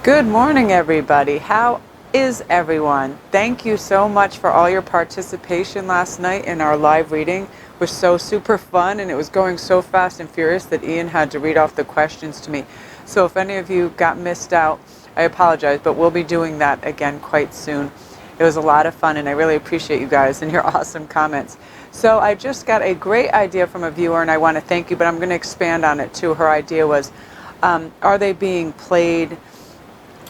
Good morning, everybody. How is everyone? Thank you so much for all your participation last night in our live reading. It was so super fun, and it was going so fast and furious that Ian had to read off the questions to me. So if any of you got missed out, I apologize, but we'll be doing that again quite soon. It was a lot of fun, and I really appreciate you guys and your awesome comments. So I just got a great idea from a viewer, and I want to thank you, but I'm going to expand on it too. Her idea was, are they being played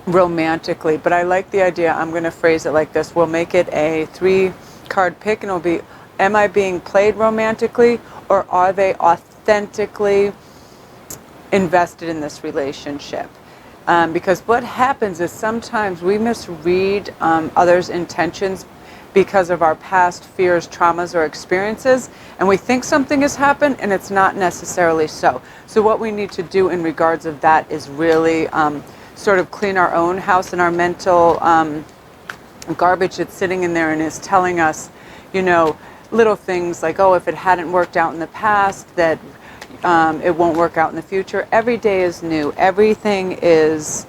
romantically? But I like the idea. I'm going to phrase it like this. We'll make it a 3-card pick, and it'll be, am I being played romantically, or are they authentically invested in this relationship? Because what happens is sometimes we misread others' intentions because of our past fears, traumas, or experiences, and we think something has happened, and it's not necessarily so. So what we need to do in regards of that is really sort of clean our own house and our mental garbage that's sitting in there and is telling us, little things like, oh, if it hadn't worked out in the past, that it won't work out in the future. Every day is new. Everything is,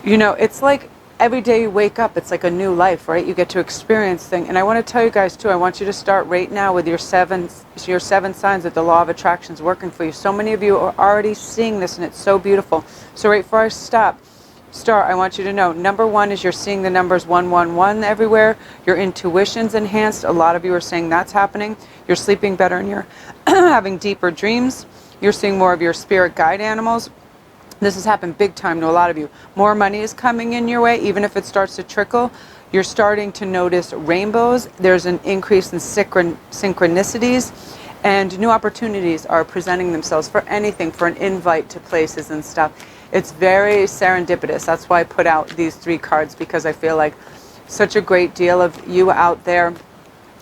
it's like every day you wake up, it's like a new life, right? You get to experience things. And I want to tell you guys too, I want you to start right now with your seven signs that the law of attraction is working for you. So many of you are already seeing this, and it's so beautiful. So right before I start, I want you to know, number 1 is you're seeing the numbers 111 everywhere. Your intuition's enhanced. A lot of you are saying that's happening. You're sleeping better, and you're having deeper dreams. You're seeing more of your spirit guide animals. This has happened big time to a lot of you. More money is coming in your way, even if it starts to trickle. You're starting to notice rainbows. There's an increase in synchronicities, and new opportunities are presenting themselves for anything, for an invite to places and stuff. It's very serendipitous. That's why I put out these 3 cards, because I feel like such a great deal of you out there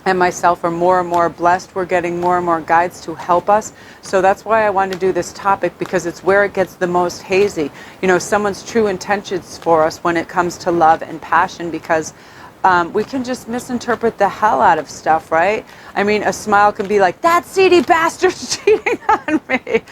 and myself are more and more blessed. We're getting more and more guides to help us. So that's why I wanted to do this topic, because it's where it gets the most hazy. Someone's true intentions for us when it comes to love and passion, because we can just misinterpret the hell out of stuff, right? I mean, a smile can be like, that seedy bastard's cheating on me.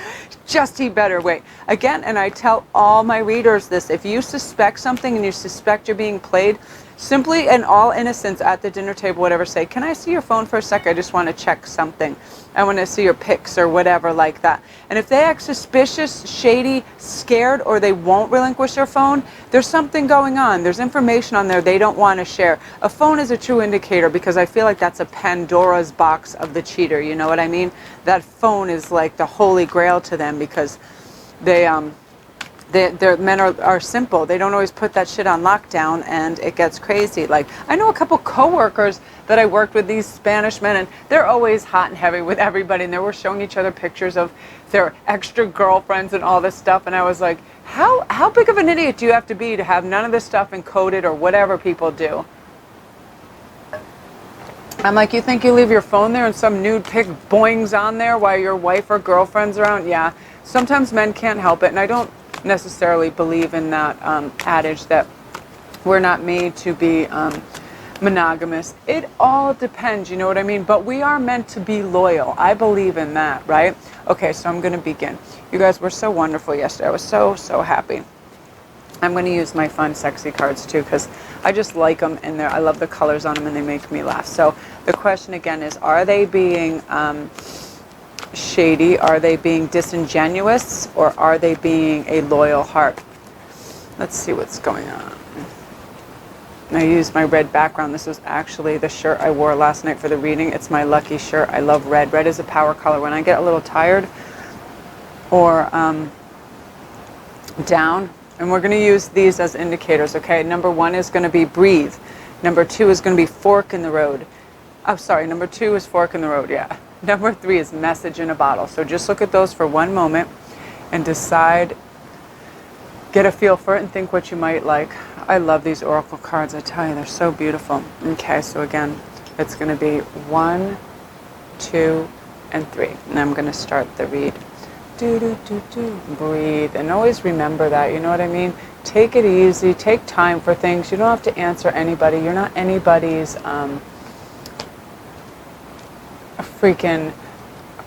Just he better wait. Again, and I tell all my readers this, if you suspect something and you suspect you're being played, simply in all innocence at the dinner table, whatever, say, can I see your phone for a sec? I just want to check something. I want to see your pics or whatever like that. And if they act suspicious, shady, scared, or they won't relinquish their phone, there's something going on. There's information on there they don't want to share. A phone is a true indicator, because I feel like that's a Pandora's box of the cheater. You know what I mean? That phone is like the holy grail to them, because their men are simple. They don't always put that shit on lockdown, and it gets crazy. Like, I know a couple coworkers that I worked with, these Spanish men, and they're always hot and heavy with everybody, and they were showing each other pictures of their extra girlfriends and all this stuff, and I was like, how big of an idiot do you have to be to have none of this stuff encoded or whatever people do? I'm like, you think you leave your phone there and some nude pic boings on there while your wife or girlfriend's around? Yeah, sometimes men can't help it, and I don't necessarily believe in that adage that we're not made to be monogamous. It all depends, you know what I mean? But we are meant to be loyal. I believe in that, right? Okay, so I'm going to begin. You guys were so wonderful yesterday. I was so happy. I'm going to use my fun, sexy cards too, because I just like them, and I love the colors on them, and they make me laugh. So the question again is, are they being shady? Are they being disingenuous, or are they being a loyal heart? Let's see what's going on. I used my red background. This was actually the shirt I wore last night for the reading. It's my lucky shirt. I love red. Red is a power color. When I get a little tired or down, and we're going to use these as indicators, okay? Number 1 is going to be breathe. Number 2 is going to be fork in the road. Oh, sorry. Number 2 is fork in the road, yeah. Number 3 is message in a bottle. So just look at those for one moment and decide, get a feel for it, and think what you might like. I love these oracle cards. I tell you, they're so beautiful. Okay, so again, it's going to be 1, 2, and 3. And I'm going to start the read. Breathe. And always remember that, you know what I mean? Take it easy. Take time for things. You don't have to answer anybody. You're not anybody's freaking,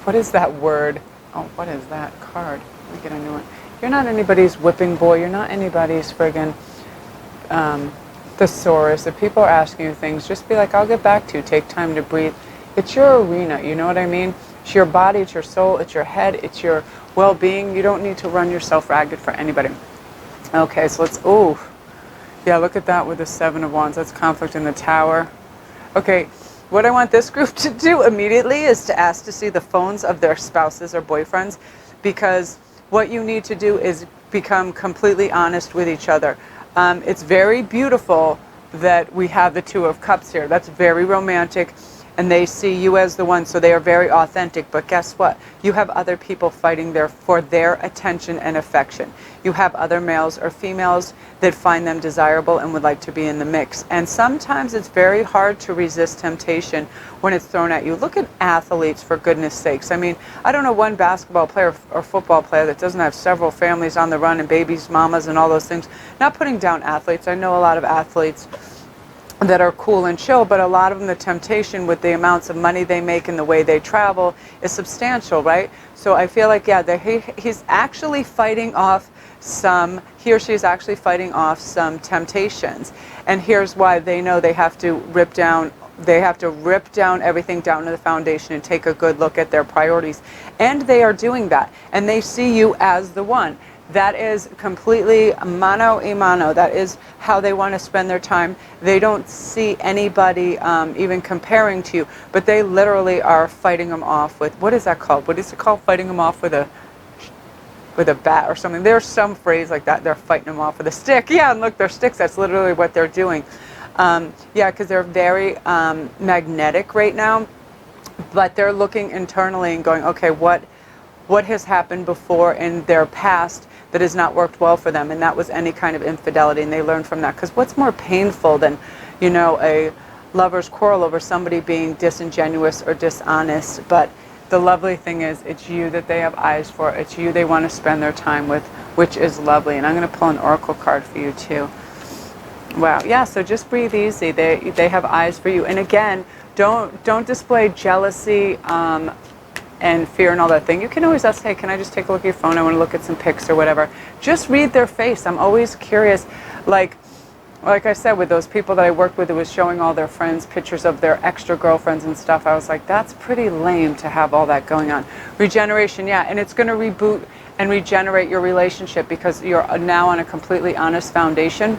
what is that word? Oh, what is that card? Let me get a new one. You're not anybody's whipping boy. You're not anybody's friggin' thesaurus. If people are asking you things, just be like, I'll get back to you. Take time to breathe. It's your arena, you know what I mean? It's your body, it's your soul, it's your head, it's your well-being. You don't need to run yourself ragged for anybody. Okay, so let's, ooh. Yeah, look at that with the Seven of Wands. That's conflict in the Tower. Okay, what I want this group to do immediately is to ask to see the phones of their spouses or boyfriends, because what you need to do is become completely honest with each other. It's very beautiful that we have the Two of Cups here. That's very romantic, and they see you as the one, so they are very authentic. But guess what? You have other people fighting there for their attention and affection. You have other males or females that find them desirable and would like to be in the mix. And sometimes it's very hard to resist temptation when it's thrown at you. Look at athletes, for goodness sakes. I mean, I don't know one basketball player or football player that doesn't have several families on the run and babies, mamas, and all those things. Not putting down athletes. I know a lot of athletes that are cool and chill, but a lot of them, the temptation with the amounts of money they make and the way they travel is substantial, right? So I feel like, yeah, he's actually fighting off he or she is actually fighting off some temptations. And here's why: they know they have to rip down everything down to the foundation and take a good look at their priorities. And they are doing that. And they see you as the one. That is completely mano a mano. That is how they want to spend their time. They don't see anybody even comparing to you, but they literally are fighting them off with, what is that called? What is it called? Fighting them off with a bat or something. There's some phrase like that. They're fighting them off with a stick. Yeah, and look, they're sticks. That's literally what they're doing. Yeah, because they're very magnetic right now, but they're looking internally and going, okay, what has happened before in their past that has not worked well for them, and that was any kind of infidelity, and they learn from that. Because what's more painful than, you know, a lover's quarrel over somebody being disingenuous or dishonest? But the lovely thing is, it's you that they have eyes for. It's you they want to spend their time with, which is lovely. And I'm going to pull an oracle card for you too. Wow. Yeah, so just breathe easy. They have eyes for you. And again, don't display jealousy and fear and all that thing. You can always ask, hey, can I just take a look at your phone? I want to look at some pics or whatever. Just read their face. I'm always curious. Like I said, with those people that I worked with, it was showing all their friends pictures of their extra girlfriends and stuff. I was like, that's pretty lame to have all that going on. Regeneration, yeah, and it's going to reboot and regenerate your relationship because you're now on a completely honest foundation.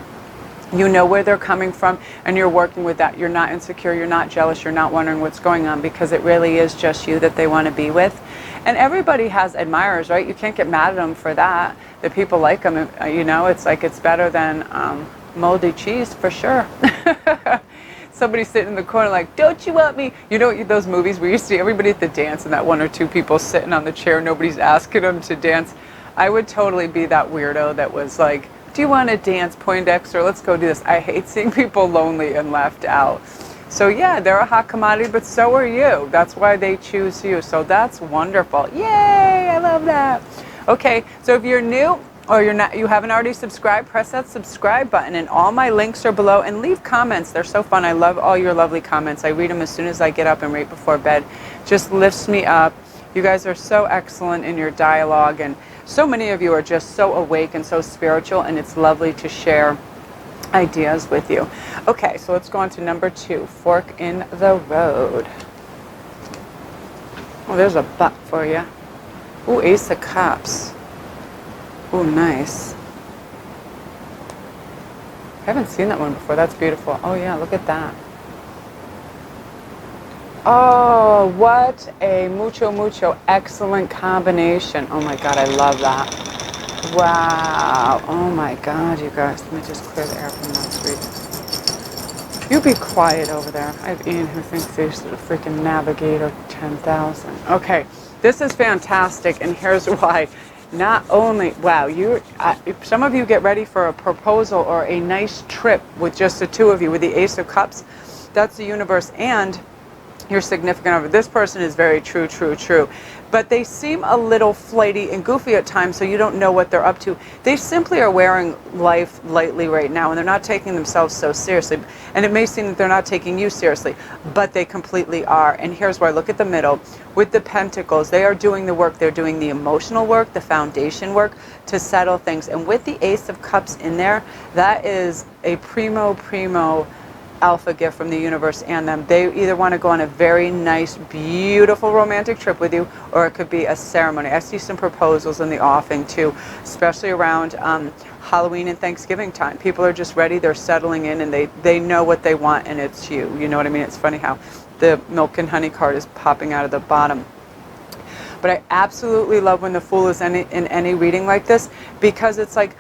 You know where they're coming from, and you're working with that. You're not insecure, you're not jealous, you're not wondering what's going on, because it really is just you that they want to be with. And everybody has admirers, right? You can't get mad at them for that. The people like them, you know, it's like it's better than moldy cheese for sure. Somebody sitting in the corner like, don't you want me? You know those movies where you see everybody at the dance and that one or two people sitting on the chair, nobody's asking them to dance? I would totally be that weirdo that was like, do you want to dance, Poindexter? Let's go do this. I hate seeing people lonely and left out. So yeah, they're a hot commodity, but so are you. That's why they choose you. So that's wonderful. Yay, I love that. Okay, so if you're new or you haven't already subscribed, press that subscribe button, and all my links are below, and leave comments. They're so fun. I love all your lovely comments. I read them as soon as I get up and right before bed. Just lifts me up. You guys are so excellent in your dialogue, and so many of you are just so awake and so spiritual, and it's lovely to share ideas with you. Okay, so let's go on to number 2, fork in the road. Oh, there's a butt for you. Ooh, Ace of Cups. Ooh, nice. I haven't seen that one before. That's beautiful. Oh yeah, look at that. Oh, what a mucho excellent combination. Oh my God, I love that. Wow. Oh my God, you guys. Let me just clear the air from that reading. You be quiet over there. I have Ian who thinks he's the freaking Navigator 10,000. Okay, this is fantastic, and here's why. Not only, wow, some of you get ready for a proposal or a nice trip with just the two of you with the Ace of Cups. That's the universe. And your significant other. This person is very true, true, true. But they seem a little flighty and goofy at times, so you don't know what they're up to. They simply are wearing life lightly right now, and they're not taking themselves so seriously. And it may seem that they're not taking you seriously, but they completely are. And here's where I look at the middle. With the Pentacles, they are doing the work. They're doing the emotional work, the foundation work to settle things. And with the Ace of Cups in there, that is a primo alpha gift from the universe and them. They either want to go on a very nice, beautiful romantic trip with you, or it could be a ceremony. I see some proposals in the offing too, especially around Halloween and Thanksgiving time. People are just ready, they're settling in, and they know what they want, and it's you. You know what I mean? It's funny how the milk and honey card is popping out of the bottom. But I absolutely love when the Fool is in any reading like this, because it's like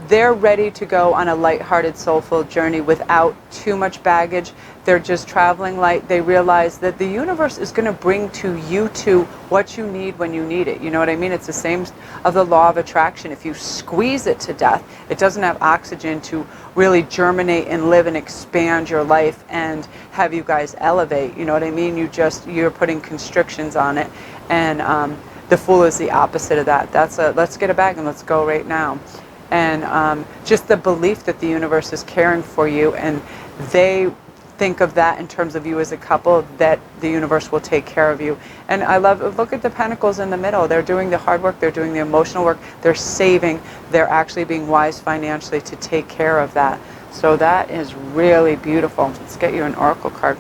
they're ready to go on a lighthearted, soulful journey without too much baggage. They're just traveling light. They realize that the universe is going to bring to you two what you need when you need it. You know what I mean? It's the same of the law of attraction. If you squeeze it to death, it doesn't have oxygen to really germinate and live and expand your life and have you guys elevate. You know what I mean? You're putting constrictions on it. And the Fool is the opposite of that. That's let's get a bag and let's go right now. And just the belief that the universe is caring for you, and they think of that in terms of you as a couple, that the universe will take care of you. And I love, look at the Pentacles in the middle. They're doing the hard work, they're doing the emotional work, they're saving, they're actually being wise financially to take care of that. So that is really beautiful. Let's get you an oracle card.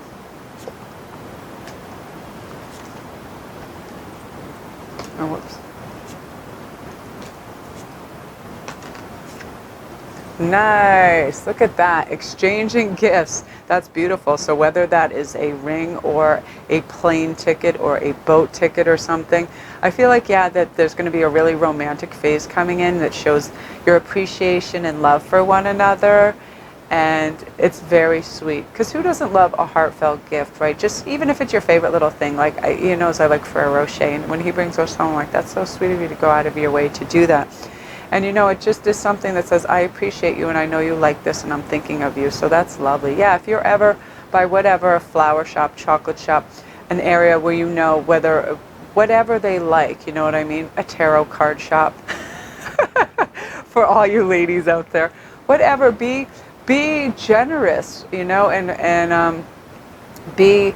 Oh, whoops. Nice. Look at that. Exchanging gifts. That's beautiful. So whether that is a ring or a plane ticket or a boat ticket or something, I feel like, yeah, that there's going to be a really romantic phase coming in that shows your appreciation and love for one another. And it's very sweet. Because who doesn't love a heartfelt gift, right? Just even if it's your favorite little thing. Like, you know, I like Ferrero Rocher. And when he brings us home, like, that's so sweet of you to go out of your way to do that. And you know, it just is something that says, I appreciate you and I know you like this and I'm thinking of you. So that's lovely. Yeah, if you're ever by whatever, a flower shop, chocolate shop, an area where you know whatever they like, you know what I mean? A tarot card shop for all you ladies out there. Whatever, be generous, you know, and be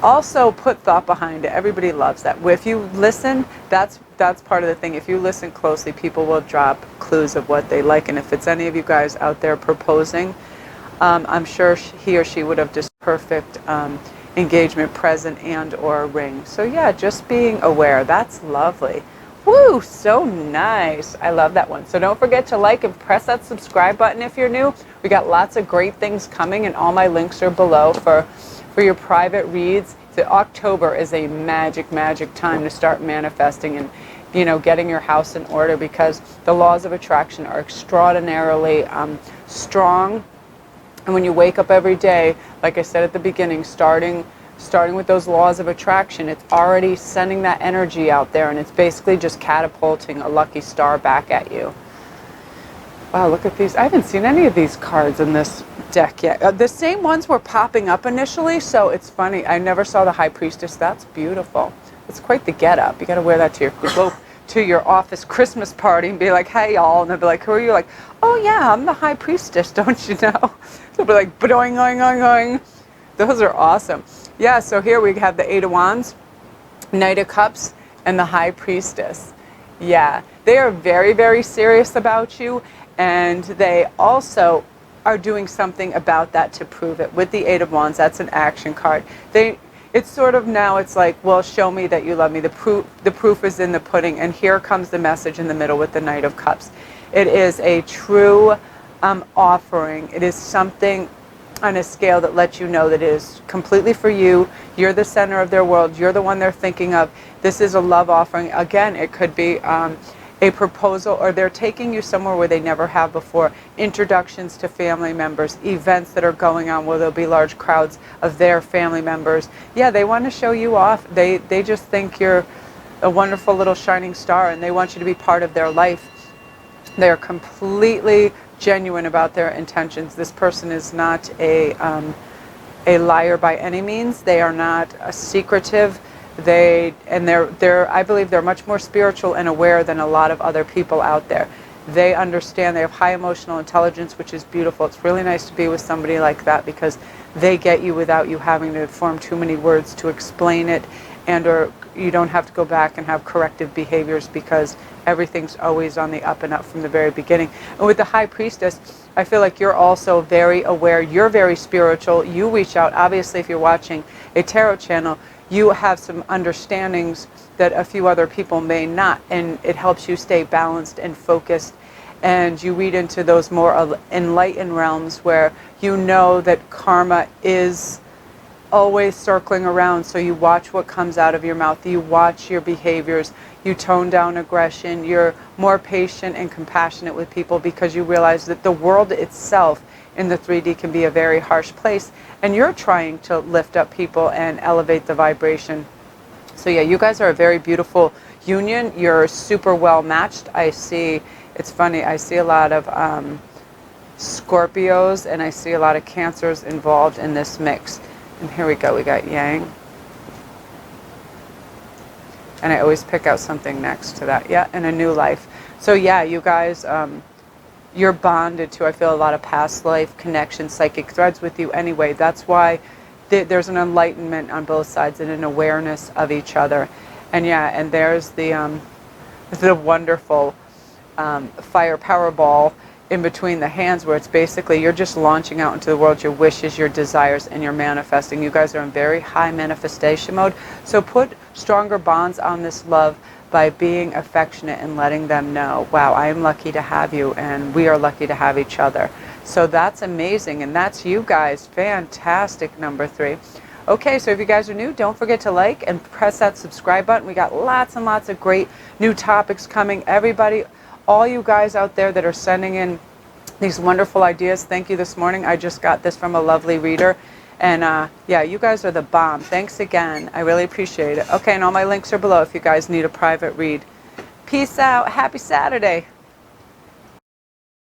also put thought behind it. Everybody loves that. If you listen, that's part of the thing. If you listen closely, people will drop clues of what they like. And if it's any of you guys out there proposing, I'm sure he or she would have just perfect engagement present and or ring. So yeah, just being aware. That's lovely. Woo, so nice. I love that one. So don't forget to like and press that subscribe button if you're new. We got lots of great things coming, and all my links are below for your private reads. So October is a magic time to start manifesting and, you know, getting your house in order, because the laws of attraction are extraordinarily strong. And when you wake up every day, like I said at the beginning, starting with those laws of attraction, it's already sending that energy out there, and it's basically just catapulting a lucky star back at you. Wow, look at these. I haven't seen any of these cards in this deck yet. The same ones were popping up initially, so it's funny. I never saw the High Priestess. That's beautiful. It's quite the get-up. You got to wear that to your office Christmas party and be like, hey, y'all. And they'll be like, who are you? Like, oh, yeah, I'm the High Priestess, don't you know? They'll be like, boing, oing, oing, oing. Those are awesome. Yeah, so here we have the Eight of Wands, Knight of Cups, and the High Priestess. Yeah, they are very, very serious about you. And they also are doing something about that to prove it. With the Eight of Wands, that's an action card. It's sort of now, it's like, well, show me that you love me. The proof is in the pudding. And here comes the message in the middle with the Knight of Cups. It is a true offering. It is something on a scale that lets you know that it is completely for you. You're the center of their world. You're the one they're thinking of. This is a love offering. Again, it could be a proposal, or they're taking you somewhere where they never have before. Introductions to family members, events that are going on where there'll be large crowds of their family members. Yeah, they want to show you off. They just think you're a wonderful little shining star, and they want you to be part of their life. They're completely genuine about their intentions. This person is not a liar by any means. They are not secretive. They're I believe they're much more spiritual and aware than a lot of other people out there. They understand, they have high emotional intelligence, which is beautiful. It's really nice to be with somebody like that because they get you without you having to form too many words to explain it, and or you don't have to go back and have corrective behaviors because everything's always on the up and up from the very beginning. And with the High Priestess, I feel like you're also very aware. You're very spiritual. You reach out. Obviously, if you're watching a tarot channel, you have some understandings that a few other people may not, and it helps you stay balanced and focused. And you read into those more enlightened realms where you know that karma is always circling around. So you watch what comes out of your mouth. You watch your behaviors. You tone down aggression. You're more patient and compassionate with people because you realize that the world itself in the 3D can be a very harsh place. And you're trying to lift up people and elevate the vibration. So yeah, you guys are a very beautiful union. You're super well matched. I see, it's funny, I see a lot of Scorpios and I see a lot of Cancers involved in this mix. And here we go, we got Yang. And I always pick out something next to that. Yeah, and a new life. So yeah, you guys, you're bonded to, I feel, a lot of past life connections, psychic threads with you anyway. That's why there's an enlightenment on both sides and an awareness of each other. And yeah, and there's the wonderful fire power ball in between the hands, where it's basically you're just launching out into the world your wishes, your desires, and you're manifesting. You guys are in very high manifestation mode. So put stronger bonds on this love by being affectionate and letting them know, wow, I am lucky to have you and we are lucky to have each other. So that's amazing, and that's you guys. Fantastic, number 3. Okay, so if you guys are new, don't forget to like and press that subscribe button. We got lots and lots of great new topics coming. Everybody, all you guys out there that are sending in these wonderful ideas, thank you this morning. I just got this from a lovely reader. And yeah, you guys are the bomb. Thanks again. I really appreciate it. Okay, and all my links are below if you guys need a private read. Peace out. Happy Saturday.